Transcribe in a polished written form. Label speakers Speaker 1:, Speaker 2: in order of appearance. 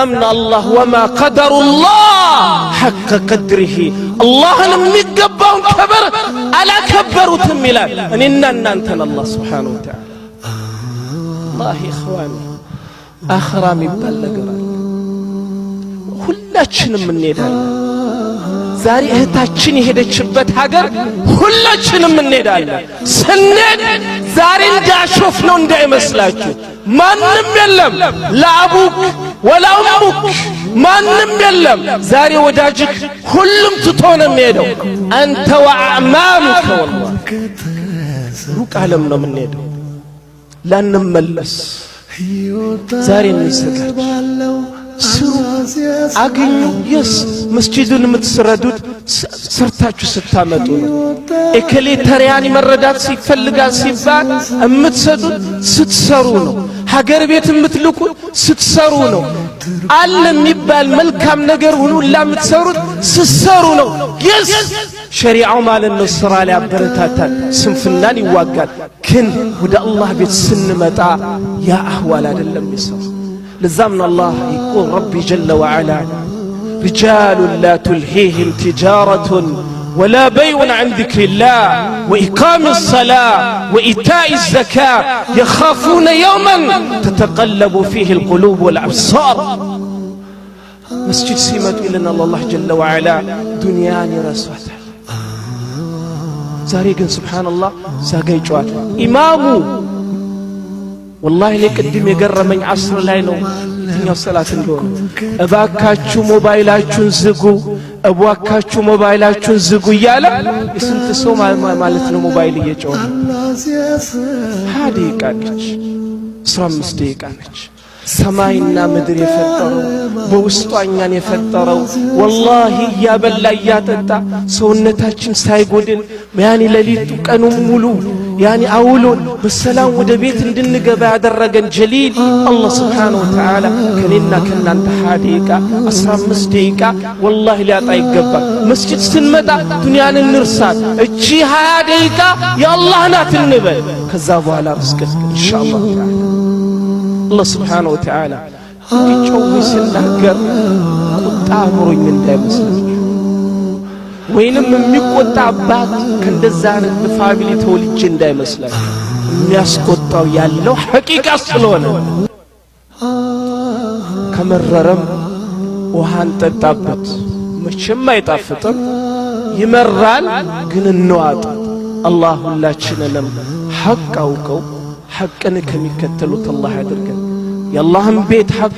Speaker 1: أمن الله وما قدر الله حق قدره الله لم يقبون كبر على كبروا تميلان أننا أنتنا الله سبحانه وتعالى الله إخواني آخرام يبلغنا ሁላችንም እንሄዳለን ዛሬ እህታችን የሄደችበት ሀገር ሁላችንም እንሄዳለን ስንሄድ ዛሬ እንዳሾፍ ነው እንዳይመስላችሁ ማንንም የለም ለአቡክ ወላ ኡሙክ ማንንም የለም ዛሬ ወዳጅክ ሁሉም ትቶ ነው የሚሄደው አንተ ወአዕማሙከ ወላሂ ሩቅ ዓለም ነው የምንሄደው ላንመለስ ዛሬ እንዘጋጅ አግኙ የስ መስጂዱን የምትሰረዱት ሰርታችሁ ስታመጡ ነው እከሌ ተሪያን መረዳት ሲፈልጋል ሲባል የምትሰጡት ስትሰሩ ነው ሀገር ቤት የምትልኩት ስትሰሩ ነው አለ የሚባል መልካም ነገር ሁሉ ለምትሰሩት ስትሰሩ ነው የስ ሸሪዓው ማለት ነው ስራ ላይ አበረታታል ስንፍናን ይዋጋል ግን ወደ አላህ ቤት ስንመጣ ያ አህዋል አይደለም ይሰው لزمنا الله يقول ربي جل وعلا رجال لا تلهيهم تجارة ولا بيع عن ذكر الله وإقام الصلاة وإيتاء الزكاة يخافون يوما تتقلب فيه القلوب والأبصار مسجد سيمت إلنا الله جل وعلا دنياني رسوته زاريقا سبحان الله ساقي جوات إمامه والله لك قدم يقرمኝ عصر ላይ ነው የትኛው ሰላት እንደሆነ እባካችሁ ሞባይላችሁን ዝጉ እባካችሁ ሞባይላችሁን ዝጉ እያለ እስንት ሰው ማለት ነው ሞባይል እየጮኸ ደቂቃ ነች 15 ደቂቃ ነች ሰማይና ምድር የፈጠረው በውስጧኛን የፈጠረው والله ያበላ ያጠጣ ሰውነታችን ሳይጎድል ያኒ ለሊቱ ቀኑ ሙሉ ያኒ አውሎን በሰላም ወደ ቤት እንድንገባ ያደረገን ጀሊል አላህ Subhanahu Wa Ta'ala ከኔና ከናንተ ደቂቃ 15 ደቂቃ والله ሊያጣ ይገባል መስጂድ ስንመጣ ዱንያን እንርሳት እቺ 20 ደቂቃ የአላህ ናት እንበል ከዛ በኋላ ርስቅ ኢንሻአላህ الله سبحانه وتعالى يجوي سنهجر قطع مروኝ እንዳይመስላችሁ ወይንም የሚቆጣ አባት ከእንደዛን ፋሚሊ ተወልጄ እንዳይመስላችሁ የሚያስቆጣው ያለው ሐቂቃ ስለሆነ ከመረረም ውሃን ጠጣበት መቼም አይጣፍጥም ይመራል ግን እንዋጥ አላህ ሁላችንንም ሐቅ አውቀው حقنا كم يكتلوا الله يدرك يا الله بيت حق